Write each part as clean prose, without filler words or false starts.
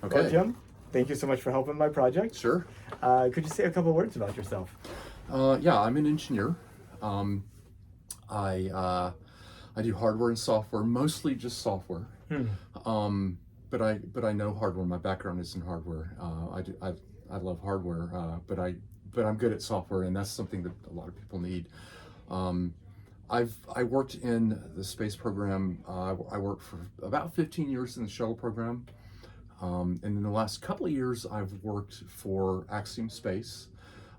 Well, Okay. Jim, thank you so much for helping my project. Sure. Could you say a couple words about yourself? Yeah, I'm an engineer. Um, I I do hardware and software, mostly just software. Hmm. Um, but I know hardware. My background is in hardware. I love hardware, but I'm good at software, and that's something that a lot of people need. Um, I worked in the space program. I worked for about 15 years in the shuttle program. And in the last couple of years, I've worked for Axiom Space.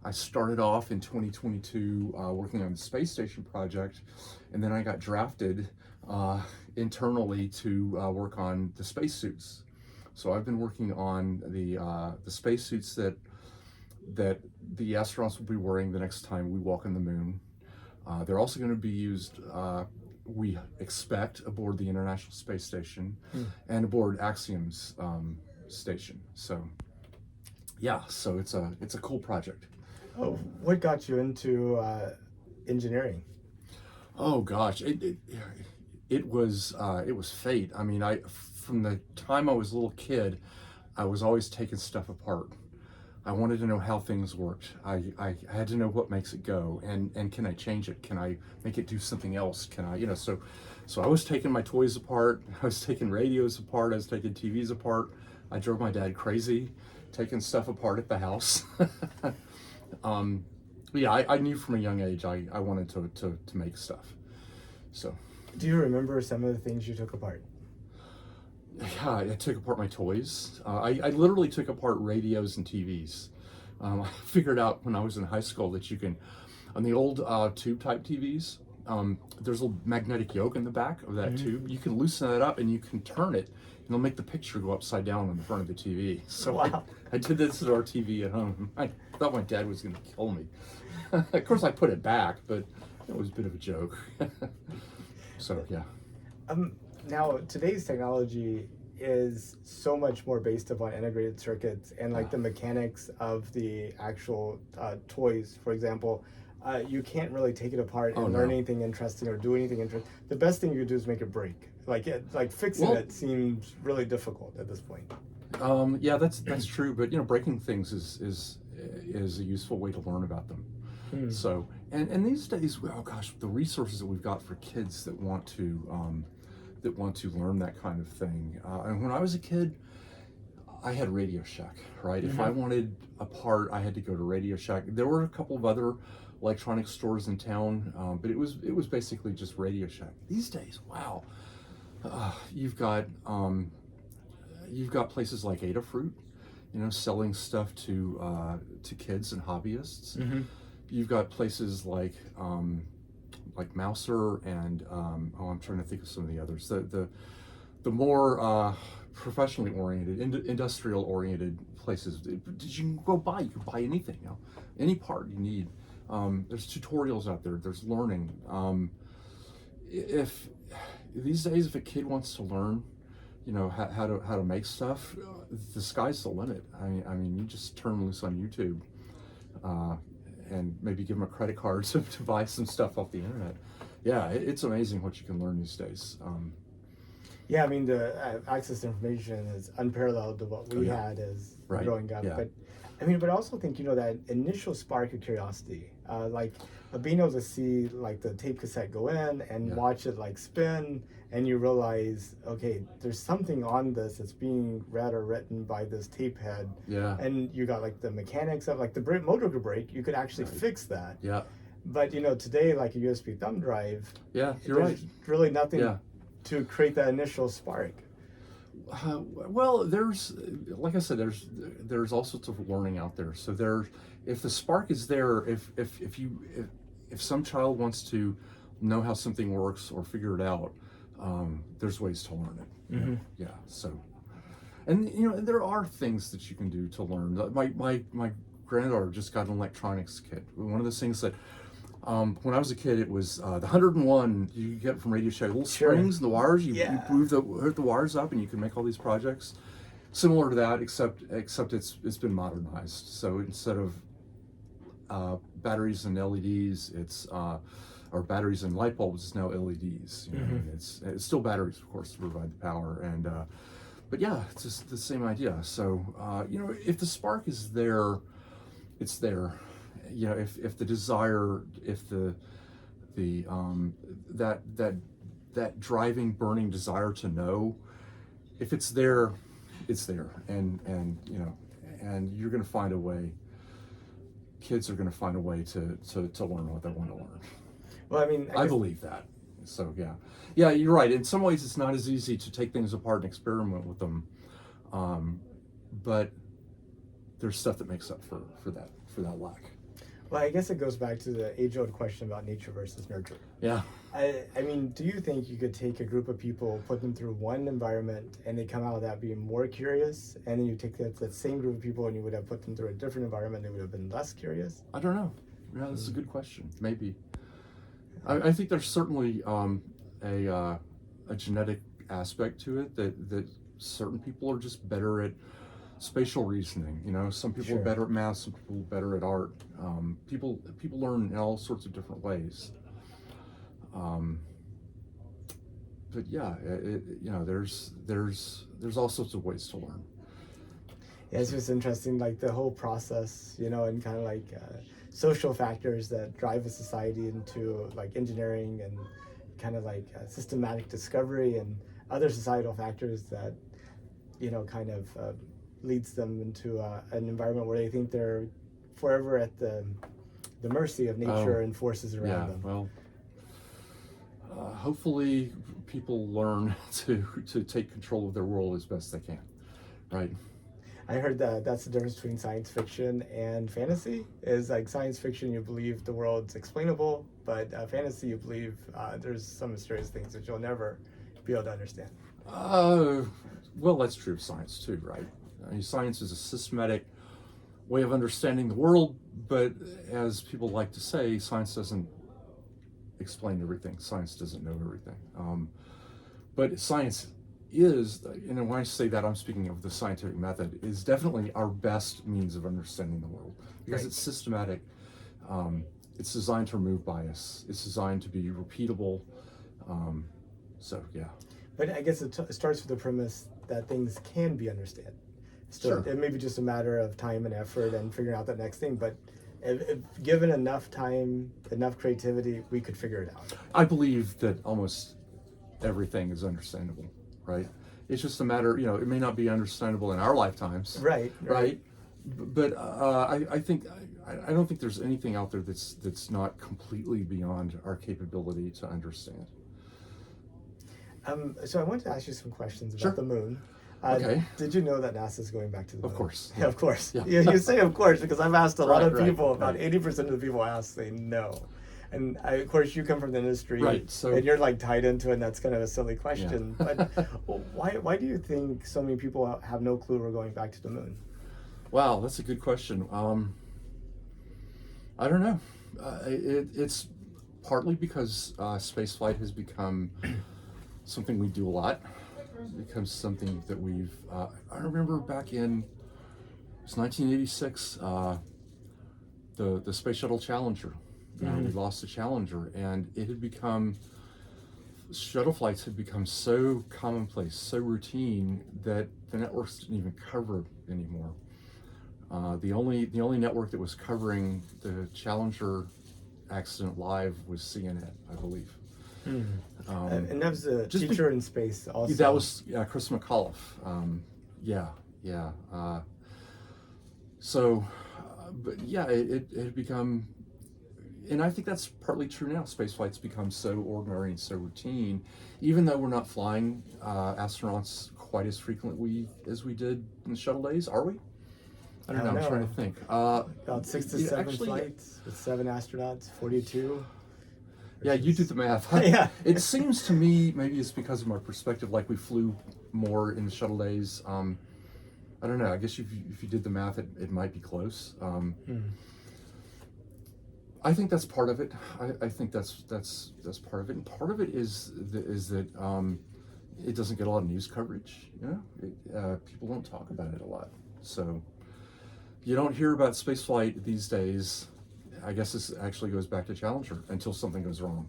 I started off in 2022 working on the space station project, and then I got drafted uh, internally to work on the spacesuits. So I've been working on the spacesuits that the astronauts will be wearing the next time we walk on the moon. They're also going to be used, we expect, aboard the International Space Station Hmm. and aboard Axiom's station. So yeah, so it's a cool project. Oh, what got you into engineering? Oh gosh, it was fate. I mean, I from the time I was a little kid, I was always taking stuff apart. I wanted to know how things worked. I had to know what makes it go, and can I change it? Can I make it do something else? Can I, so I was taking my toys apart. I was taking radios apart. I was taking TVs apart. I drove my dad crazy, taking stuff apart at the house. um, but yeah, I knew from a young age I wanted to make stuff. So Do you remember some of the things you took apart? yeah, I took apart my toys. I literally took apart radios and TVs. I figured out when I was in high school that you can, on the old tube type TVs, there's a magnetic yoke in the back of that tube. You can loosen that up and you can turn it, and it'll make the picture go upside down on the front of the TV. So Wow. I did this at our TV at home. I thought my dad was going to kill me. Of course, I put it back, but it was a bit of a joke. So yeah. Um, Now, today's technology is so much more based upon integrated circuits and like the mechanics of the actual toys. For example, you can't really take it apart Oh and learn no. anything interesting or do anything interesting. The best thing you do is make it break. Like fixing Well, it seems really difficult at this point. Yeah, that's true. But breaking things is a useful way to learn about them. Hmm. So and these days, oh gosh, the resources that we've got for kids that want to learn that kind of thing. And when I was a kid, I had Radio Shack, right? If I wanted a part, I had to go to Radio Shack. There were a couple of other electronic stores in town, but it was basically just Radio Shack. These days, wow, uh, you've got um, you've got places like Adafruit, selling stuff to kids and hobbyists. Mm-hmm. You've got places like Mouser and I'm trying to think of some of the others. The more professionally oriented, industrial oriented places. Did you go buy? You can buy anything, any part you need. There's tutorials out there. There's learning. If these days, if a kid wants to learn, how to make stuff, the sky's the limit. I mean, you just turn loose on YouTube, and maybe give them a credit card to buy some stuff off the internet. Yeah, it's amazing what you can learn these days. Yeah, I mean the access to information is unparalleled to what we yeah. had as Right. growing up. Yeah. But I mean, but I also think that initial spark of curiosity, like being able to see like the tape cassette go in and Yeah. watch it like spin, and you realize, okay, there's something on this that's being read or written by this tape head, Yeah. and you got like the mechanics of like the motor could break, you could actually Right. fix that. Yeah. But today, like a USB thumb drive, Yeah. You're right. there's really nothing Yeah. to create that initial spark. Well, there's, like I said, there's all sorts of learning out there. So if the spark is there, if some child wants to know how something works or figure it out, there's ways to learn it. Mm-hmm. Yeah. So, and there are things that you can do to learn. My granddaughter just got an electronics kit. One of those things that when I was a kid, it was the 101 you get from Radio Shack. Little Sure. springs and the wires. You Yeah. move the wires up, and you can make all these projects similar to that, except it's been modernized. So instead of batteries and LEDs, or batteries and light bulbs, it's now LEDs. Mhm. And it's still batteries, of course, to provide the power, and but yeah, it's just the same idea. So if the spark is there, it's there. If the desire, if the that driving, burning desire to know, if it's there, it's there, and you're going to find a way. Kids are going to find a way to learn what they want to learn. Well, I mean, I believe that. So yeah, you're right. In some ways, it's not as easy to take things apart and experiment with them, but there's stuff that makes up for that lack. Well, I guess it goes back to the age-old question about nature versus nurture. Yeah. I mean, do you think you could take a group of people, put them through one environment, and they come out of that being more curious, and then you take that same group of people and you would have put them through a different environment, they would have been less curious? I don't know. Yeah, that's a good question. Maybe. I think there's certainly a genetic aspect to it that certain people are just better at spatial reasoning. Some people Sure. are better at math, some people are better at art. People learn in all sorts of different ways. But yeah, there's all sorts of ways to learn. Yeah, it's just interesting, like the whole process, and kind of like social factors that drive a society into like engineering and kind of like systematic discovery and other societal factors that, kind of leads them into an environment where they think they're forever at the mercy of nature and forces around them. Well, hopefully people learn to take control of their world as best they can, right? I heard that that's the difference between science fiction and fantasy. Is like science fiction, you believe the world's explainable, but fantasy, you believe there's some mysterious things that you'll never be able to understand. Well, that's true of science too, right? I mean, science is a systematic way of understanding the world, but as people like to say, science doesn't explain everything. Science doesn't know everything. But science is, and when I say that, I'm speaking of the scientific method, is definitely our best means of understanding the world because Right. it's systematic. It's designed to remove bias. It's designed to be repeatable. So yeah. But I guess it starts with the premise that things can be understood. So Sure. it may be just a matter of time and effort and figuring out that next thing. But if given enough time, enough creativity, we could figure it out. I believe that almost everything is understandable, right? It's just a matter, it may not be understandable in our lifetimes, Right. But I think I don't think there's anything out there that's not completely beyond our capability to understand. So I wanted to ask you some questions about Sure. the moon. Okay. Did you know that NASA's going back to the moon? Of course. Yeah, of course. Yeah. You say of course because I've asked a lot of Right, people. About right. 80% of the people I ask say no. And of course, you come from the industry, Right, so- and you're like tied into it. And that's kind of a silly question. Yeah. But why do you think so many people have no clue we're going back to the moon? Wow, that's a good question. I don't know. It's partly because spaceflight has become something we do a lot. It becomes something that we've. I remember back in it was 1986, the Space Shuttle Challenger. We lost the Challenger, and it had become. Shuttle flights had become so commonplace, so routine that the networks didn't even cover it anymore. The only network that was covering the Challenger accident live was CNN, I believe. And that was a just teacher in space also. That was Chris McAuliffe. But yeah, it had become, and I think that's partly true now. Spaceflight's become so ordinary and so routine, even though we're not flying astronauts quite as frequently as we did in the shuttle days. Are we? I don't know. I'm trying to think. About 6 to 7 actually, flights with 7 astronauts, 42. Yeah, you do the math. Yeah. It seems to me, maybe it's because of my perspective, like we flew more in the shuttle days. I don't know. I guess if you did the math, it might be close. I think that's part of it. I think that's part of it, and part of it is that it doesn't get a lot of news coverage. People don't talk about it a lot, so you don't hear about spaceflight these days. I guess this actually goes back to Challenger until something goes wrong.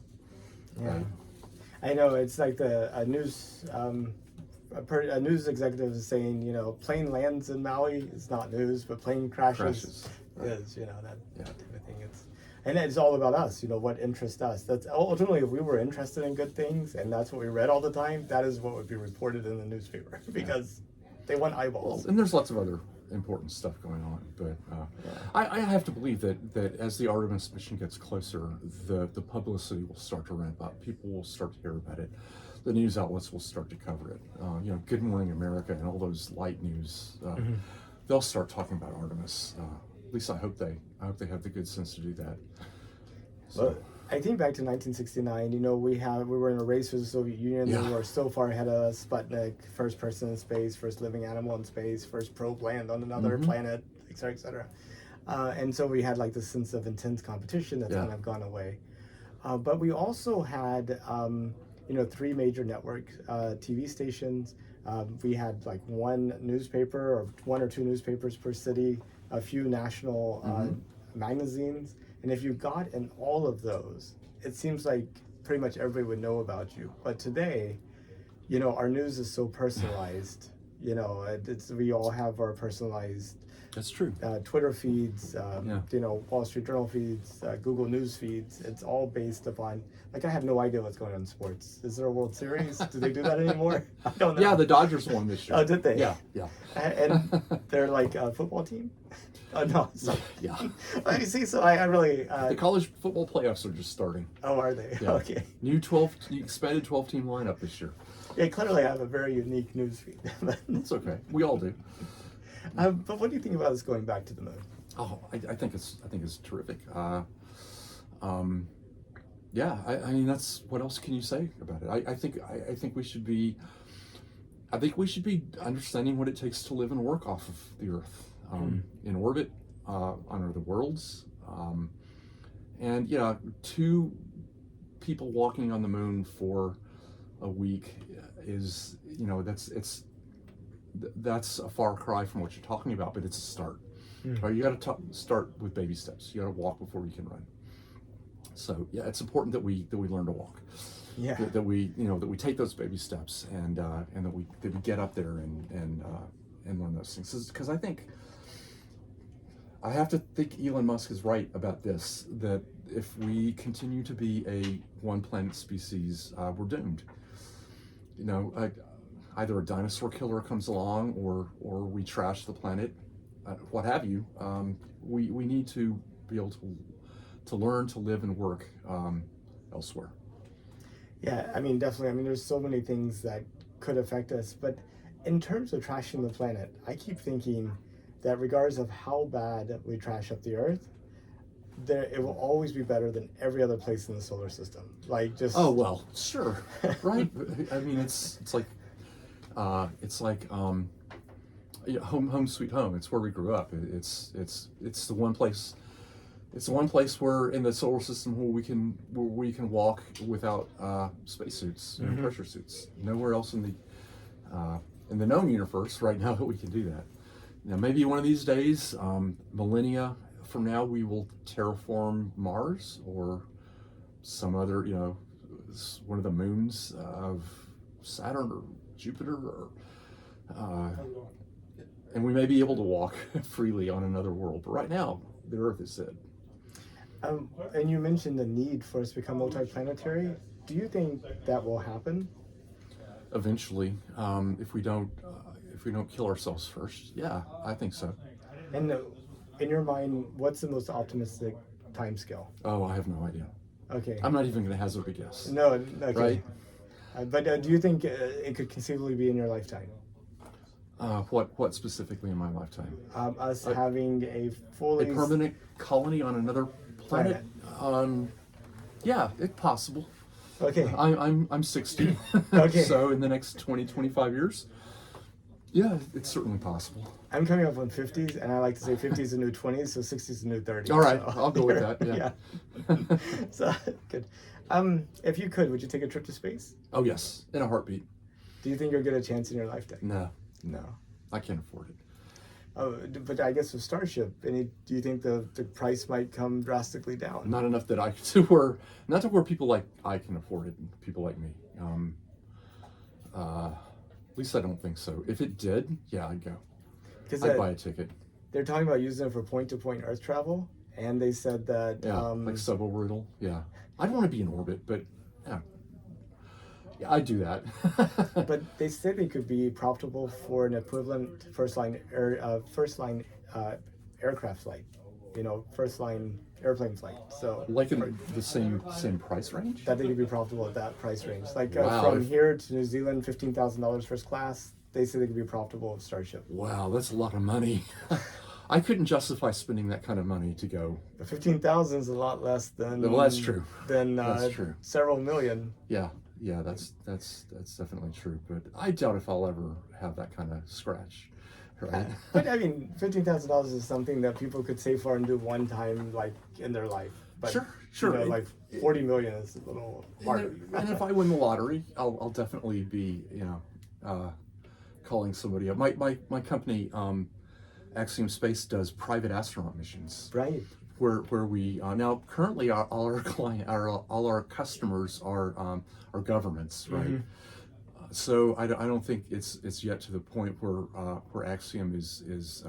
Yeah. Right? I know, it's like the news a news executive is saying, you know, plane lands in Maui is not news, but plane crashes Right. is, you know, that type of thing. And it's all about us, you know, what interests us. That's ultimately, if we were interested in good things and that's what we read all the time, that is what would be reported in the newspaper because they want eyeballs. Well, and there's lots of other important stuff going on, but I have to believe that as the Artemis mission gets closer, the publicity will start to ramp up. People will start to hear about it. The news outlets will start to cover it. You know, Good Morning America and all those light news, they'll start talking about Artemis. At least I hope they have the good sense to do that. So. Well, I think back to 1969. You know, we were in a race with the Soviet Union. Yeah. They were so far ahead of us. Sputnik, first person in space, first living animal in space, first probe land on another planet, et cetera, et cetera. And so we had like this sense of intense competition that's kind of gone away. But we also had, you know, 3 major network TV stations. We had like one newspaper or 1 or 2 newspapers per city, a few national magazines. And if you got in all of those, it seems like pretty much everybody would know about you. But today, you know, our news is so personalized. You know, we all have our personalized. That's true. Twitter feeds, you know, Wall Street Journal feeds, Google News feeds. It's all based upon, like, I have no idea what's going on in sports. Is there a World Series? Do they do that anymore? I don't know. Yeah, the Dodgers won this year. Oh, did they? Yeah. And they're like a football team? Oh, no. So, Yeah. you see, so I really... The college football playoffs are just starting. Oh, are they? Yeah. Okay. New expanded 12-team lineup this year. Yeah, clearly I have a very unique news feed. That's okay. We all do. But what do you think about us going back to the moon? Oh, I think it's terrific. Yeah, I mean, that's, what else can you say about it? I think we should be understanding what it takes to live and work off of the Earth, in orbit, on other worlds, and yeah, 2 people walking on the moon for a week is, you know, that's a far cry from what you're talking about, but it's a start. Right? You got to start with baby steps. You got to walk before you can run. So yeah, it's important that we learn to walk. Yeah. That we take those baby steps and that we get up there and learn those things. Because I have to think Elon Musk is right about this, that if we continue to be a one planet species, we're doomed. You know, either a dinosaur killer comes along or we trash the planet, what have you. We need to be able to learn to live and work elsewhere. Yeah, I mean, definitely. I mean, there's so many things that could affect us. But in terms of trashing the planet, I keep thinking that regardless of how bad we trash up the Earth, it will always be better than every other place in the solar system. Like just. Oh well, sure, right. I mean, it's like home sweet home. It's where we grew up. It's the one place. It's the one place where in the solar system where we can walk without spacesuits, pressure suits. Nowhere else in the known universe right now that we can do that. Now, maybe one of these days, millennia from now, we will terraform Mars or some other, you know, one of the moons of Saturn or Jupiter, and we may be able to walk freely on another world. But right now, the Earth is dead. And you mentioned the need for us to become multiplanetary. Do you think that will happen? Eventually, if we don't kill ourselves first. Yeah, I think so. And in your mind, what's the most optimistic timescale? Oh, I have no idea. Okay. I'm not even going to hazard a guess. No, okay. Right? But do you think it could conceivably be in your lifetime? What specifically in my lifetime? Us having a permanent colony on another planet. Yeah, it's possible. Okay. I'm 60. Okay. So in the next 25 years, yeah, it's certainly possible. I'm coming up on 50s, and I like to say 50s is the new 20s, so 60s is the new 30s. All right, so. I'll go with that. Yeah. Yeah. So good. If you could, would you take a trip to space? Oh yes, in a heartbeat. Do you think you'll get a chance in your lifetime? No, I can't afford it. Oh, but I guess with Starship, do you think the price might come drastically down? Not enough that not to where people like I can afford it, and people like me. At least I don't think so. If it did, yeah, I'd go. Because I'd buy a ticket. they're talking about using it for point-to-point Earth travel, and they said that Yeah, like suborbital. Yeah, I'd want to be in orbit, but yeah, yeah, I'd do that. but they said it could be profitable for an equivalent first line aircraft flight, first line airplane flight. So Like in the same price range. that they could be profitable at that price range. Like Wow, from if- here to New Zealand, $15,000 first class. They say they could be profitable with Starship. Wow, that's a lot of money. I couldn't justify spending that kind of money to go. The 15,000 is a lot less than. Well, that's true. Than That's true. several million. Yeah, yeah, that's definitely true. But I doubt if I'll ever have that kind of scratch, right? But I mean, $15,000 is something that people could save for and do one time, like in their life. But, Sure. like 40 million is a little harder. And if I win the lottery, I'll definitely be calling somebody up. My company, Axiom Space, does private astronaut missions. Right. Where we now currently all our customers are governments, right? So I don't think it's yet to the point where Axiom is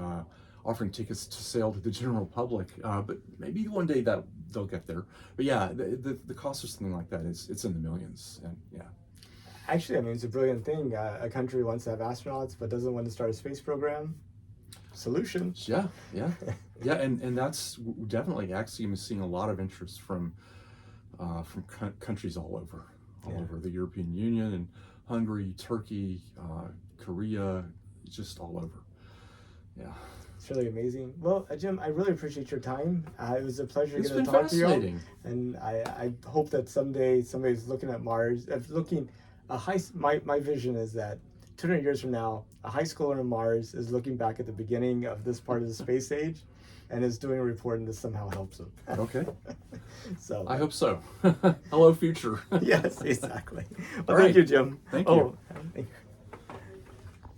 offering tickets to sale to the general public, but maybe one day that they'll get there. But yeah, the cost of something like that it's in the millions, and yeah. Actually, I mean, it's a brilliant thing. A country wants to have astronauts but doesn't want to start a space program. Solution. Yeah, and that's definitely Axiom is seeing a lot of interest from countries all over the European Union and Hungary, Turkey, Korea, just all over. Yeah, it's really amazing. Well, Jim, I really appreciate your time. It was a pleasure it's getting been to talk to you. fascinating. And I hope that someday somebody's looking at Mars, my vision is that 200 years from now, a high schooler on Mars is looking back at the beginning of this part of the space age and is doing a report, and this somehow helps them. Okay, So I hope so. Hello, future. yes, exactly. Well, All thank right. you, Jim. Thank you. Oh,